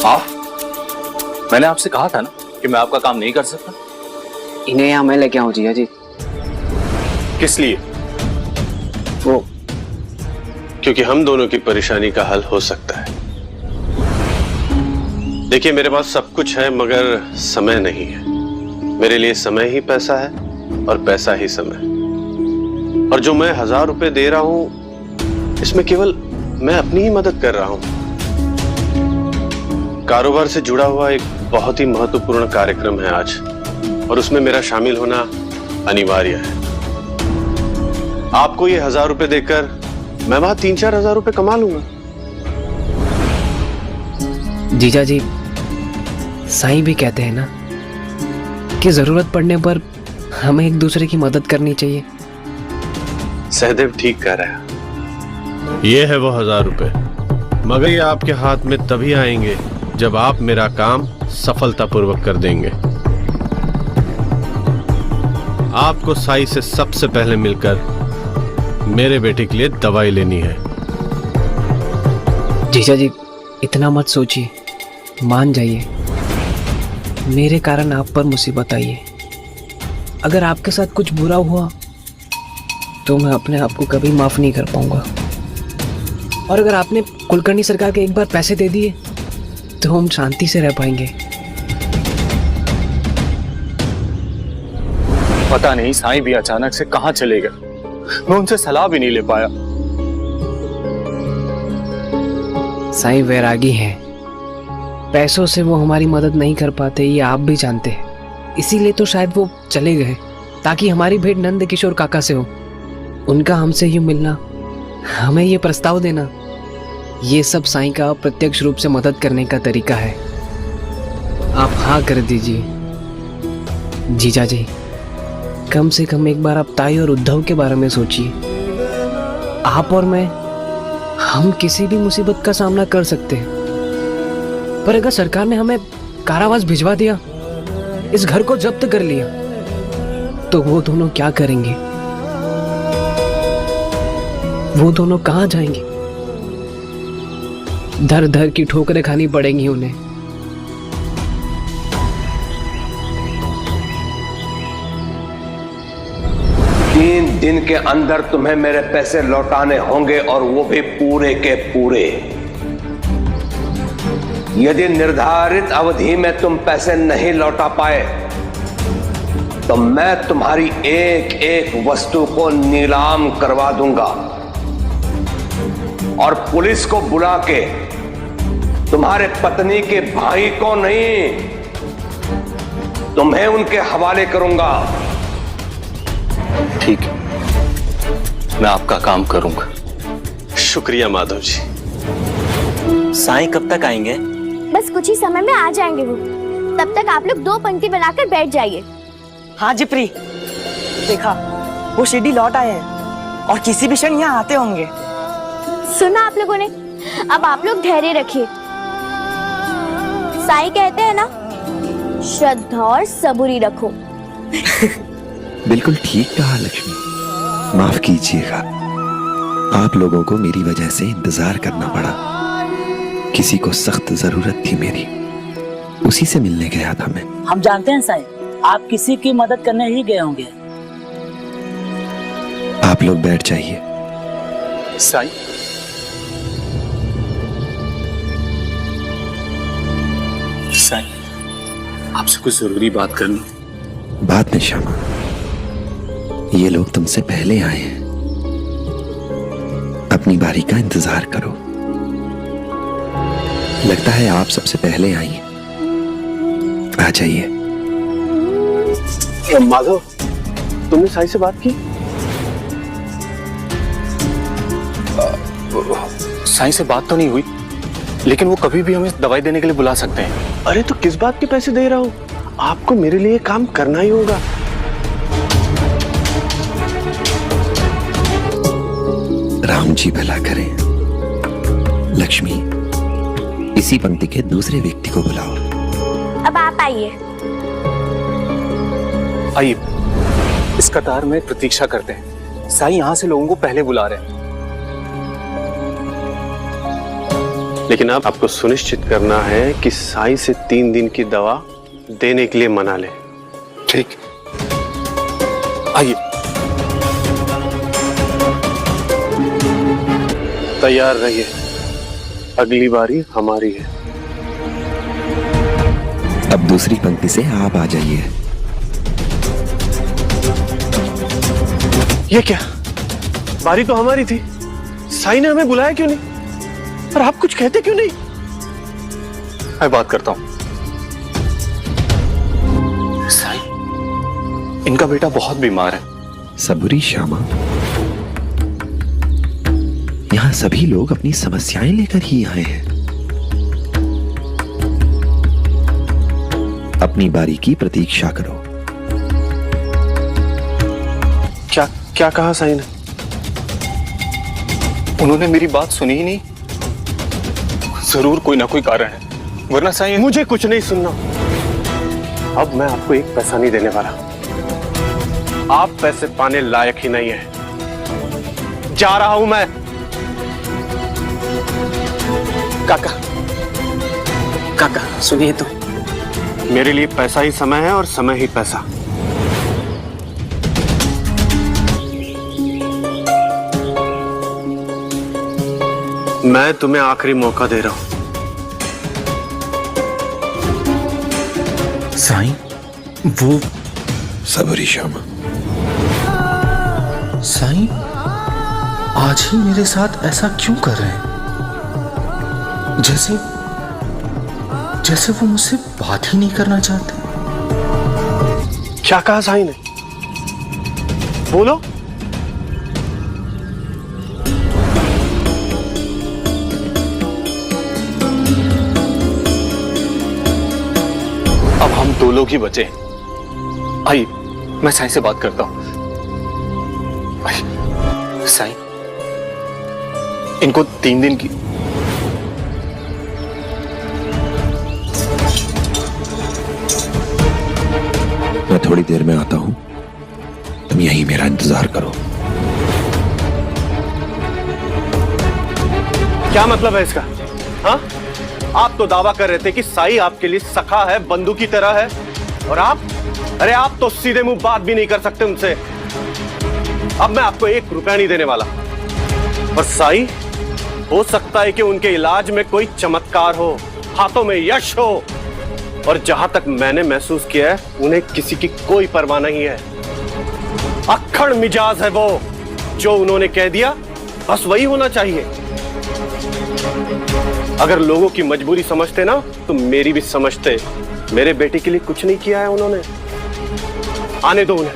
आप, मैंने आपसे कहा था ना कि मैं आपका काम नहीं कर सकता। इन्हें यहाँ मैं लेके आऊं जिया जी। किस लिए? वो क्योंकि हम दोनों की परेशानी का हल हो सकता है। देखिए, मेरे पास सब कुछ है मगर समय नहीं है। मेरे लिए समय ही पैसा है और पैसा ही समय। और जो मैं 1000 रुपए दे रहा हूं, इसमें केवल मैं अपनी ही मदद कर रहा हूं। कारोबार से जुड़ा हुआ एक बहुत ही महत्वपूर्ण कार्यक्रम है आज, और उसमें मेरा शामिल होना अनिवार्य है। आपको ये 1000 रुपए देकर मैं वहां 3-4 हजार रुपए कमा लूंगा। जीजा जी, साईं भी कहते हैं ना कि जरूरत पड़ने पर हमें एक दूसरे की मदद करनी चाहिए। सहदेव ठीक कह रहा है। ये है वो 1000 रुपए, मगर ये आपके हाथ में तभी आएंगे जब आप मेरा काम सफलतापूर्वक कर देंगे। आपको साई से सबसे पहले मिलकर मेरे बेटे के लिए दवाई लेनी है। जीजा जी, इतना मत सोचिए, मान जाइए। मेरे कारण आप पर मुसीबत आई है। अगर आपके साथ कुछ बुरा हुआ तो मैं अपने आप को कभी माफ नहीं कर पाऊंगा। और अगर आपने कुलकर्णी सरकार के एक बार पैसे दे दिए तो हम शांति से रह पाएंगे। पता नहीं साईं भी अचानक से कहां चले गए। मैं उनसे सलाह भी नहीं ले पाया। साईं वैरागी हैं। पैसों से वो हमारी मदद नहीं कर पाते, ये आप भी जानते हैं। इसीलिए तो शायद वो चले गए, ताकि हमारी भेंट नंद किशोर काका से हो। उनका हमसे यूं मिलना, हमें ये प्रस्ताव देना, ये सब साईं का प्रत्यक्ष रूप से मदद करने का तरीका है। आप हाँ कर दीजिए। जीजा जी, कम से कम एक बार आप ताई और उद्धव के बारे में सोचिए। आप और मैं, हम किसी भी मुसीबत का सामना कर सकते हैं, पर अगर सरकार ने हमें कारावास भिजवा दिया, इस घर को जब्त कर लिया, तो वो दोनों क्या करेंगे? वो दोनों कहां जाएंगे? धर धर की ठोकरें खानी पड़ेंगी उन्हें। दिन के अंदर तुम्हें मेरे पैसे लौटाने होंगे, और वो भी पूरे के पूरे। यदि निर्धारित अवधि में तुम पैसे नहीं लौटा पाए तो मैं तुम्हारी एक एक वस्तु को नीलाम करवा दूंगा और पुलिस को बुला के तुम्हारे पत्नी के भाई को नहीं, तुम्हें उनके हवाले करूंगा। ठीक है, मैं आपका काम करूंगा। शुक्रिया माधव जी। साईं कब तक आएंगे? बस कुछ ही समय में आ जाएंगे वो। तब तक आप लोग 2 पंक्ति बनाकर बैठ जाइए। हाँ जिप्री, देखा वो शिरडी लौट आए हैं और किसी भी क्षण यहाँ आते होंगे। सुना आप लोगों ने? अब आप लोग धैर्य रखिए। साईं कहते हैं ना, श्रद्धा और सबूरी रखो। बिल्कुल ठीक कहा लक्ष्मी। माफ कीजिएगा, आप लोगों को मेरी वजह से इंतजार करना पड़ा। किसी को सख्त जरूरत थी मेरी, उसी से मिलने गया था मैं। हम जानते हैं साईं, आप किसी की मदद करने ही गए होंगे। आप लोग बैठ जाइए। साईं, साईं, आपसे कुछ जरूरी बात करनी। बाद में श्यामा, ये लोग तुमसे पहले आए हैं, अपनी बारी का इंतजार करो। लगता है आप सबसे पहले आई हैं। आ जाइए। माधव, तुमने साई से बात की? साईं से बात तो नहीं हुई, लेकिन वो कभी भी हमें दवाई देने के लिए बुला सकते हैं। अरे तो किस बात के पैसे दे रहा हूं? आपको मेरे लिए काम करना ही होगा। राम जी भला करें। लक्ष्मी, इसी पंक्ति के दूसरे व्यक्ति को बुलाओ। अब आप आइए। आइए, इस कतार में प्रतीक्षा करते हैं। साईं यहाँ से लोगों को पहले बुला रहे हैं। लेकिन अब आपको सुनिश्चित करना है कि साई से 3 दिन की दवा देने के लिए मना ले। ठीक, आइए। तैयार रहिए, अगली बारी हमारी है। अब दूसरी पंक्ति से आप आ जाइए। ये क्या, बारी तो हमारी थी, साई ने हमें बुलाया क्यों नहीं? और आप कुछ कहते क्यों नहीं? मैं बात करता हूं। साई, इनका बेटा बहुत बीमार है। सबुरी श्यामा, यहां सभी लोग अपनी समस्याएं लेकर ही आए हैं। अपनी बारी की प्रतीक्षा करो। क्या क्या कहा साई ने? उन्होंने मेरी बात सुनी ही नहीं। जरूर कोई ना कोई कारण है, वरना साई। मुझे कुछ नहीं सुनना। अब मैं आपको 1 पैसा नहीं देने वाला। आप पैसे पाने लायक ही नहीं है। जा रहा हूं मैं। काका, काका सुनिए तो। मेरे लिए पैसा ही समय है और समय ही पैसा। मैं तुम्हें आखिरी मौका दे रहा हूं। साई, वो सबुरी श्यामा, साई आज ही मेरे साथ ऐसा क्यों कर रहे हैं? जैसे जैसे वो मुझसे बात ही नहीं करना चाहते। क्या कहा साई ने? बोलो। अब हम 2 लोग ही बचे। आइए, मैं साई से बात करता हूं। साई, इनको 3 दिन की। मैं थोड़ी देर में आता हूं, तुम यहीं मेरा इंतजार करो। क्या मतलब है इसका? हाँ, आप तो दावा कर रहे थे कि साई आपके लिए सखा है, बंधु की तरह है, और आप, अरे आप तो सीधे मुंह बात भी नहीं कर सकते उनसे। अब मैं आपको 1 रुपया नहीं देने वाला। और साई, हो सकता है कि उनके इलाज में कोई चमत्कार हो, हाथों में यश हो, और जहां तक मैंने महसूस किया है, उन्हें किसी की कोई परवाह नहीं है। अक्खड़ मिजाज है वो, जो उन्होंने कह दिया बस वही होना चाहिए। अगर लोगों की मजबूरी समझते ना, तो मेरी भी समझते। मेरे बेटे के लिए कुछ नहीं किया है उन्होंने। आने दो उन्हें,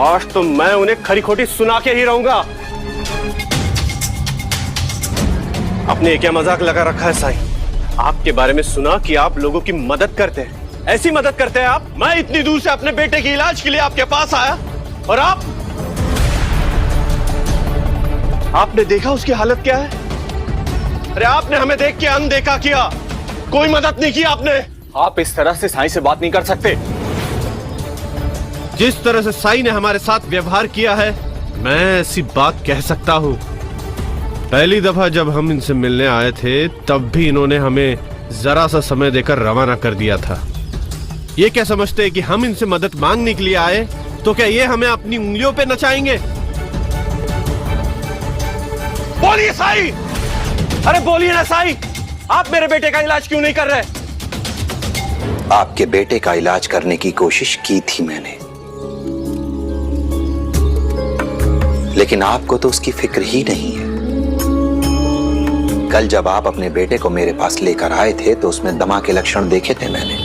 आज तो मैं उन्हें खरी खोटी सुना के ही रहूंगा। आपने क्या मजाक लगा रखा है साईं? आपके बारे में सुना कि आप लोगों की मदद करते हैं। ऐसी मदद करते हैं आप? मैं इतनी दूर से अपने बेटे के इलाज के लिए आपके पास आया, और आपने देखा उसकी हालत क्या है? अरे आपने हमें देख के अनदेखा किया, कोई मदद नहीं की आपने। आप इस तरह से साई से बात नहीं कर सकते। जिस तरह से साई ने हमारे साथ व्यवहार किया है, मैं ऐसी बात कह सकता हूं। पहली दफा जब हम इनसे मिलने आए थे, तब भी इन्होंने हमें जरा सा समय देकर रवाना कर दिया था। ये क्या समझते हैं कि हम इनसे मदद मांगने के लिए आए, तो क्या ये हमें अपनी उंगलियों पे नचाएंगे? बोलिए साई, अरे बोलिए ना साई, आप मेरे बेटे का इलाज क्यों नहीं कर रहे? आपके बेटे का इलाज करने की कोशिश की थी मैंने, लेकिन आपको तो उसकी फिक्र ही नहीं है। कल जब आप अपने बेटे को मेरे पास लेकर आए थे, तो उसमें दमा के लक्षण देखे थे मैंने।